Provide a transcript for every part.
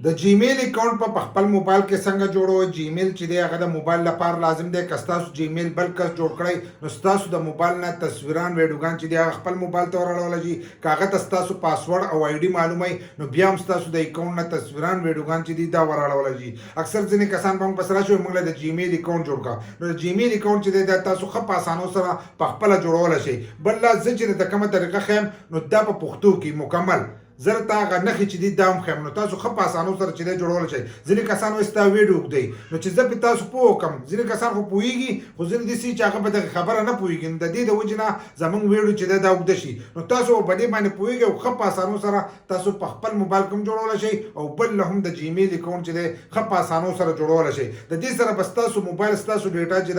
د جیمیل اکاؤنٹ په خپل موبایل کې څنګه جوړوي. جیمیل چې دی هغه د موبایل لپاره لازم دی. که ستاسو جیمیل بل کس جوړ کړی نو ستاسو د موبایل نه تصویران ویډیوګان چې دی هغه خپل موبایل ته ورړولی شي. که هغه ته ستاسو پاسورډ او آی ډي معلوموي نو بیا هم ستاسو د اکاؤنټ نه تصویران ویډیوګان چې دي دا ورړولی شي. اکثر ځینې کسان به موږ پسې راشي موږ له د جیمیل اکاؤنٹ جوړ کړه. نو د جیمیل اکاؤنٹ چې دی دا تاسو ښه په اسانو سره په خپله جوړولی شئ. بل لا زه چې د کومه طریقه ښیم نو دا په پښتو کې مکمل زه ته هغه نښې چې دي دا هم ښیم نو تاسو ښه په اسانو سره چې دی جوړولی شئ. ځینې کسان وایي ستا ویډیو اوږد دی نو چې زه پرې تاسو پوه کړم. ځینې کسان خو پوهېږي خو ځینې داسې چې هغه په دغه خبره نه پوهېږي. نو د دې د وجې نه زموږ ویډیو چې دی دا اوږده شي نو تاسو په دې باندې پوهېږئ او ښه په اسانو سره تاسو په خپل موبایل کې هم جوړولی شئ او بل له هم د جیمیل اکاؤنٹ چې دی ښه په اسانو سره جوړولی شئ. د دې سره به ستاسو موبایل ستاسو ډیټا چې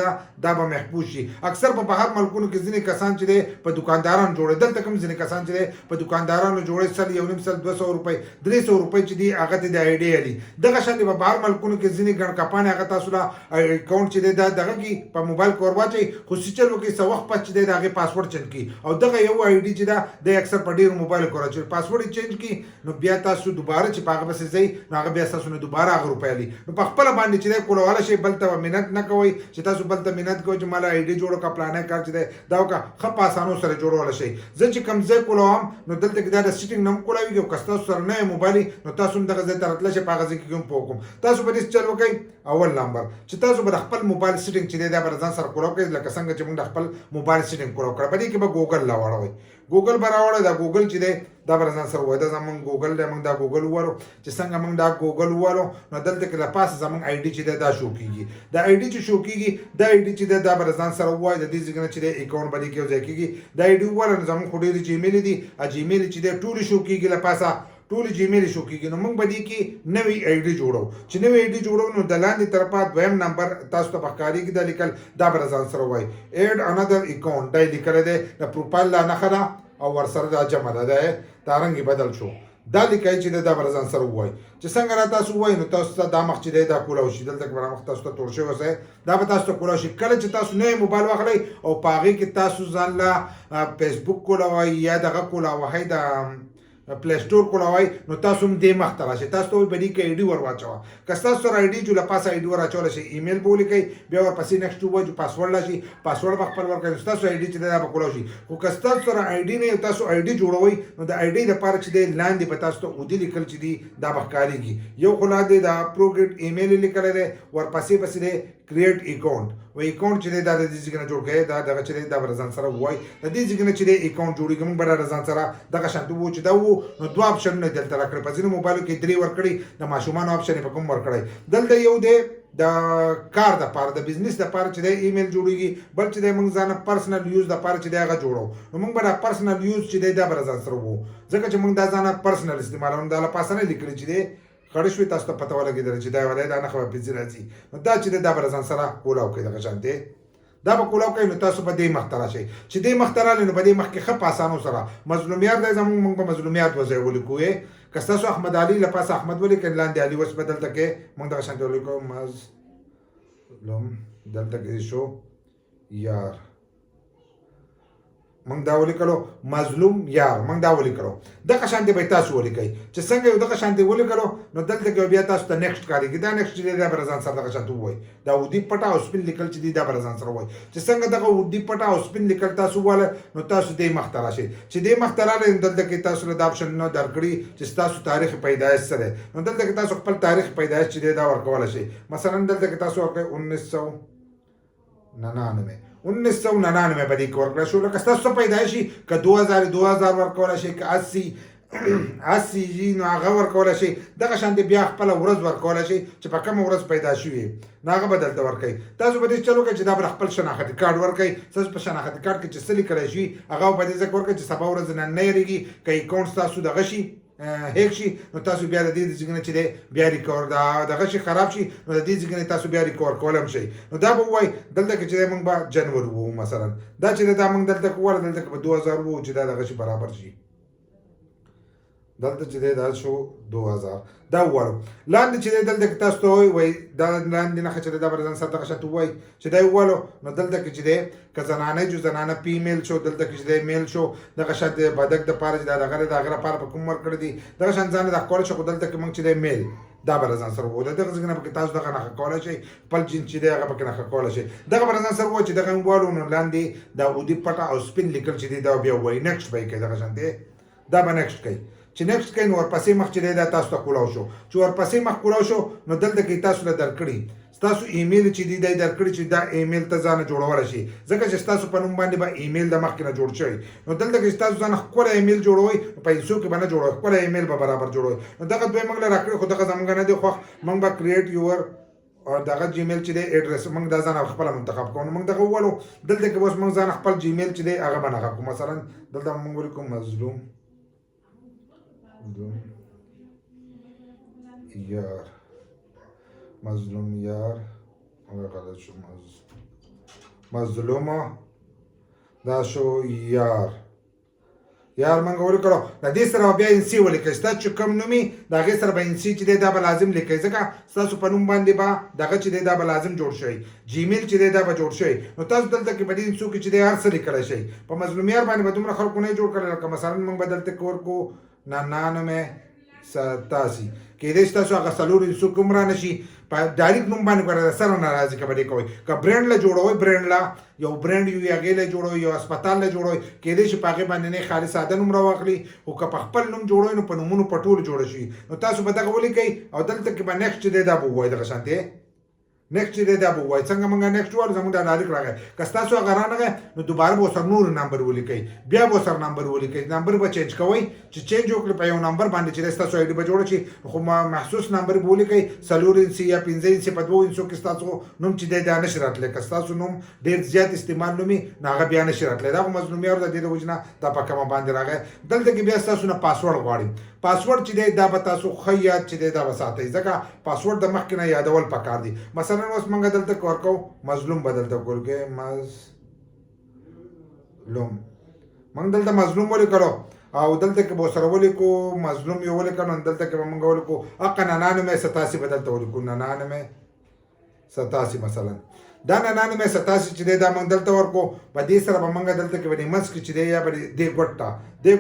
دا به محفوظ شي. اکثر په بهر ملکونو کې ځینې کسان چې دی په دکاندارانو جوړوي. دلته کوم ځینې کسان چې دی په دکاندارانو جوړوي 100 یو نیم 200 روپۍ 300 روپۍ چې دی هغه ته د آی ډي علي. دغه شان په بهر ملکونو کې ځینې ګڼ کپانې هغه تاسو له اکاؤنٹ چې دی دا دغه کې په موبایل کې ور واچوئ خو سیچل وکړئ څه وخت پس چې دی د هغې پاسورډ چینج کړي او دغه یو آی ډي چې ده دی اکثر په ډېرو موبایلو کې ور اچوي. پاسورډ یې چینج کړي نو بیا تاسو دوباره چې په هغه پسې ځئ نو هغه بیا ستاسو نه دوباره هغه روپۍ علي. نو په خپله باندې چې دی کولولی شئ. بل ته منت نه کوئ چې تاسو بل ته منت کوئ چې ما له آی ډي جوړ کړه پلانی کار چې دی دا وکړه. ښه په اسانو سره جوړولی شئ. زه چې کوم ځای کولوم نو دلته کې دا د سیټینګ نه هم کولاویږي او که ستاسو سره نه موبایل نو تاسو هم دغه ځای ته راتلی شئ. په هغه ځای کې هم پوه کوم. تاسو به داسې چل وکئ. اول نمبر چې تاسو به د خپل موبایل سیټینګ چې دی دا به ځان سره کولاو کړئ لکه څنګه چې موږ د خپل موبایل سیټینګ کولاو کړه. په دې کې به ګوګل راواړوئ. ګوګل به راوړئ. دا ګوګل چې دی دا به ځان سره ووایي دا زموږ ګوګل دی. موږ دا ګوګل ووالو. چې څنګه موږ دا ګوګل ووالو نو دلته کې له پاسه زموږ آی ډي چې دی دا شو کېږي. دا آی ډي چې شو کېږي دا آی ډي چې دی دا به ځان سره ووایي. د دې ځای نه چې دی اکاؤنټ به دې کې یو ځای کېږي. دا آی ډي ووالو نو زموږ خو ډېرې جیمیلې دي. جیمیلې چې دی ټولې شو کېږي له پاسه ټولې جیمیل شو کېږي. نو موږ به دې کې نوې آی ډي جوړو. چې نوې آی ډي جوړو نو د لاندې طرفه دویم نمبر تاسو ته به ښکارېږي دا لیکل دا به ځان سره ووایي ایډ انادر اکاؤنٹ. دا یې لیکلی دی د پروفایل دا نښه ده او ورسره دا جمع ده. دا رنګ یې بدل شو. دا لیکئ چې دا به ځان سره ووایي. چې څنګه را تاسو ووایي نو تاسو ته دا مخ چې دی دا کولاو شي. دلته کې به مخ تاسو ته تور شوی اوسئ. دا به تاسو ته کولاو شي. کله چې تاسو نوی موبایل واخلئ او په هغې کې تاسو ځان له فیسبوک کولاوئ یا دغه کولاوهئ د پلی سټور کولاوئ نو تاسو هم دې مخ ته راشئ. تاسو ته وایي په دې کې آی ډي ور واچوه. که ستاسو سره آی ډي جو له پاسه آی ډي ور اچولی شئ. ایمیل به ولیکئ بیا ورپسې نیکسټ ووایي چې پاسورډ راشي. پاسورډ به خپل ورکړئ نو ستاسو آی ډي چې دی دا به کولاو شي. خو که ستاسو سره آی ډي نه وي تاسو آی ډي جوړوئ نو د آی ډي لپاره چې دی لاندې به تاسو ته اودي لیکل چې دي دا به ښکارېږي. یو خو لاندې د پروګریټ ایمیل یې لیکلی دی ورپسې پسې دی کریټ اکاؤنٹ. و اکاؤنٹ چې دی دا د دې ځای نه جوړ کړئ. دا دغه چې دی دا به ځان سره ووایي. د دې ځای نه چې دی اکاؤنٹ جوړېږي موږ به دا ځان سره دغه شانتې وو چې دا وو نو دوه آپشنونه دلته راکړئ. په ځینو موبایلو کې 3 ورکړي. د ماشومانو آپشن یې په کوم ورکړئ. دلته یو دی د کار دپاره د بزنس دپاره چې دی ایمیل جوړېږي. بل چې دی موږ ځانه پرسنل یوز دپاره چې دی هغه جوړو نو موږ به دا پرسنل یوز چې دی دا به ځان سره وو ځکه چې موږ دا ځانه پرسنل استعمالوو. دا له پاسه نه لیکلي چې دی خړې شوې تاسو ته پته ولګېدله چې دا ولی دا نښه به پنځه راځي نو دا چې دی دا به ځان سره کولاو کوئ. دغه شانتې دا به کولاو کوئ نو تاسو به دې مخ ته راشئ. چې دې مخ ته راغلئ نو په دې مخ کې ښه په اسانو سره مظلومیات دی زموږ موږ به مظلومیات وځای ولیکو. که ستاسو احمد علي له پاسه احمد ولیکئ لاندې علي اوس به دلته کې موږ دغه شانتې ولیکو مظلوم. دلته کې شو یار موږ دا ولیکلو مظلوم یار موږ دا ولیکلو. دغه شانتې به تاسو ولیکئ. چې څنګه یو دغه شانتې ولیکلو نو دلته کې بیا تاسو ته نیکسټ ښکارېږي. دا نیکسټ چې دی دا به ځان سره دغه شانتې ووایي. دا اودي پټه او سپین لیکل چې دی دا به ځان سره ووایي. چې څنګه دغه اودي پټه او سپین لیکل تاسو ووایئ نو تاسو دې مخ ته راشئ. چې دې مخ ته راغلئ نو دلته کې تاسو له دا آپشنونه درکړي چې ستاسو تاریخ پیدایش څه دی. نو دلته کې تاسو خپل تاریخ پیدایش چې دی دا ورکولی شئ. مثلا دلته کې تاسو ورکړئ 1999 1999 به دې کې ورکړی شو. لکه ستاسو پیدایشي که 2000 ورکولی شئ که 80 نو هغه ورکولی شئ. دغه شانتې بیا خپله ورځ ورکولی شئ چې په کومه ورځ پیدا شوي نو هغه به دلته ورکئ. تاسو به دې چل وکړئ چې دا به خپل شناختي کارډ ورکئ. ستاسو په شناختي کارډ کې چې څه لیکلی شي هغه به دې ځکه ورکئ چې سبا ورځ نه هېرېږي. که اکاؤنټ ستاسو دغه شي هیک شي نو تاسو بیا د دې ځای نه چې دی بیا ریکور دغه شي خراب شي نو د دې ځای نه تاسو بیا ریکور کولی هم شئ. نو دا به ووایي دلته کې چې دی موږ به جنوري ووو مثلا دا چې دی دا موږ دلته کې ووایو دلته کې به 2000 ووو چې دا دغه شي برابر شي. دلته چې دی دا شو 2000 دا ووالو. لاندې چې دی دلته کې تاسو ته وایي دا لاندې نښه چې دی دا به ځان سره دغه شانتې ووایي چې دا یې ووالو نو دلته کې چې دی که زنانه جو زنانه فیمیل شو دلته کې چې دی میل شو دغه شانتې بدک دپاره چې دا دغه دی د هغه لپاره په کوم ورکړی دي دغه شانت ځان د ښکولی شو خو دلته کې موږ چې دی میل دا به ځان سره وو دغه ځای نه پکې تاسو دغه نښه کولی شئ خپل جنس چې دی هغه پکې نښه کولی شئ دغه به ځان سره وو چې دغه موبایل نو لاندې دا اودي پټه او سپین لیکل چې دی دا بیا وایي نیکسټ به یې کوي دغه شانتې دا به نیکسټ کوي چې نیکسټ کوي نو ورپسې مخ چې دی دا تاسو ته کولاو شو چې ورپسې مخ کولاو شو نو دلته کې تاسو له درکړي ستاسو ایمیل چې دی دا درکړي چې دا ایمیل ته ځان جوړول شي ځکه چې ستاسو په نوم باندې به ایمیل د مخکې نه جوړ شوی نو دلته کې ستاسو ځان خپل ایمیل جوړوي پیسو کې باندې جوړوي خپل ایمیل به برابر جوړوي نو دغه دوی موږ له راکړي خو دغه زمونږ نه دی خو موږ به کریټ یور او دغه جیمیل چې دی ایډرس موږ دا ځان خپل منتخب کوو موږ دغه ووالو دلته کې اوس موږ ځان خپل جیمیل چې دی هغه بنغه کوو مثلا دلته موږ ولیکو مظلوم یار مظلوم یار غلط شو مظلومه دا شو یار موږ ولیکلو د دې سره بیا انسی ولیکئ ستاسو چې کوم نومي د هغې سره به انسی چې دی دا به لازم لیکئ ځکه ستاسو په نوم باندې به دغه چې دی دا به لازم جوړ شوی جیمیل چې دی دا به جوړ شوی نو تاسو دلته کې به دې انسو کې چې دی هر څه لیکلی شئ په مظلوم یار باندې به دومره خلکو نه جوړ کړی لکه مثلا موږ به دلته کې ورکو 9987 کېدای شي تاسو هغه څلور انسو کوم را نشي په ډایرکټ نوم باندې ګوره سره ناراضي که به دې کوئ که برینډ له جوړوئ برینډ له یو برینډ یو هغې له جوړوئ یو اسپتال له جوړوئ کېدای شي په هغې باندې نه خالي ساده نوم راواخلي خو که په خپل نوم جوړوئ نو په نومونو په ټولو جوړه شي نو تاسو به دغه ولیکئ او دلته کې به نیکسټ چې دی دا به ووایي دغه شانتې نیکسټ چې دی دا به ووایي څنګه موږ نیکسټ ووایو زموږ دا ډایرکټ راغی که ستاسو هغه رانغی نو دوباره به ورسره نور نمبر ولیکئ بیا به ورسره نمبر ولیکئ نمبر به چینج کوئ چې چینج وکړئ په یو نمبر باندې چې دی ستاسو آی ډي به جوړه شي خو محسوس نمبر به ولیکئ څلور انسي یا پنځه انسي په دوو انسو کې ستاسو نوم چې دی دا نشي راتلی که ستاسو نوم ډېر زیات استعمال نومي نو هغه بیا نشي راتلی دا خو مظلومیارو د دې د وجې نه دا په کمه باندې راغی دلته کې بیا ستاسو نه پاسورډ غواړي پاسورډ چې دی دا به تاسو ښه یاد چې دی دا به ساتئ ځکه پاسورډ د مخکې نه یادول پکار دي مثلا اوس موږ دلته ورکو مظلوم به دلته وکړو کې مظلوم موږ دلته مظلوم ولیکلو او دلته کې به ورسره ولیکو مظلوم یې ولیکلو نو دلته کې به موږ ولیکو حقا 9987 به دلته ولیکو 9987 مثلا دا 9987 چې دی دا موږ دلته ورکو په دې سره به موږ دلته کې به دې منځ کې چې دی یا به دې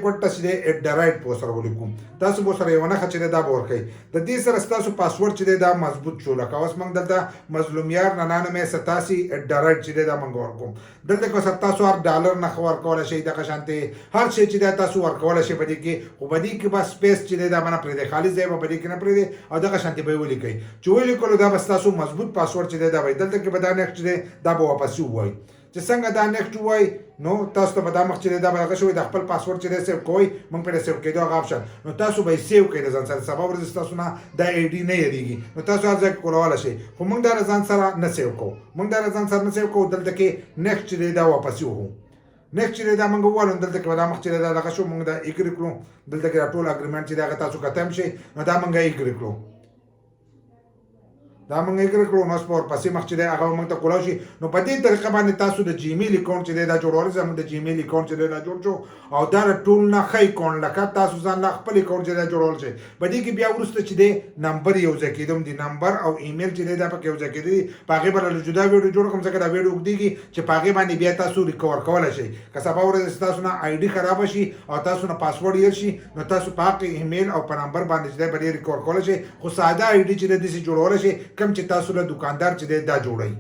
ګوټه چې دی ایټ د رایټ په سره ولیکو تاسو به سره یو نښه چې دی دا به ورکئ د دې سره ستاسو پاسورډ چې دی دا مضبوط شو لکه اوس موږ دلته مظلومیار 9987 ایټ د رایټ چې دی دا موږ ورکو دلته کې سره تاسو هر ډالر نښه ورکولی شئ دغه شانتې هر شی چې دی تاسو ورکولی شئ په دې کې خو په دې کې به سپیس چې دی دا به نه پرېږدئ خالي ځای به په دې کې نه پرېږدئ او دغه شانتې به یې ولیکئ چې ولیکلو دا به ستاسو مضبوط پاسورډ چې دی دا وایي دلته کې به دا نیکسټ دی دا به واپسې ووایي چې څنګه دا نیکسټ ووایي نو تاسو ته به دا مخ چې دی دا به هغه شوی د خپل پاسورډ چې دی سیو کوئ موږ پرې سیو کېدو هغه آپشن نو تاسو به یې سیو کړئ د ځان سره سبا ورځې ستاسو نه دا آی ډي نه یادېږي نو تاسو هر ځای کې کولی شئ خو موږ دا له ځان سره نه سیو کوو دلته کې نیکسټ چې دی دا واپسې وهو نیکسټ چې دی دا موږ ووالو دلته کې به دا مخ چې دی دا دغه شو موږ دا ایګري کړو دلته کې دا ټول اګریمنټ چې دی هغه تاسو کته هم شئ نو دا موږ ایګري کړو دا موږ ایګري کړو نو اوس په ورپسې مخ چې دی هغه موږ ته کولی شي نو په دې طریقه باندې تاسو د جیمیل اکاؤنٹ چې دی دا جوړولی زموږ د جیمیل اکاؤنٹ چې دی دا جوړ شو او دا د ټول نه ښه اکاؤنٹ لکه تاسو ځان له خپل اکاؤنٹ چې دی جوړولی شئ په دې کې بیا وروسته چې دی نمبر یو ځای کېدم دي نمبر او ایمیل چې دی دا پکې یو ځای کېدی دي په هغې به له جدا ویډیو جوړ کړم ځکه دا ویډیو اوږدېږي چې په هغې باندې بیا تاسو ریکور کولی شئ که سبا ورځې ستاسو نه آی ډي خرابه شي او تاسو نه پاسورډ هېر شي نو تاسو په هغې ایمیل او په نمبر باندې چې دی به ریکور کولی شئ خو ساده آی ډي چې دی داسې جوړولی شئ کوم چې تاسو له دکاندار چې دی دا جوړوي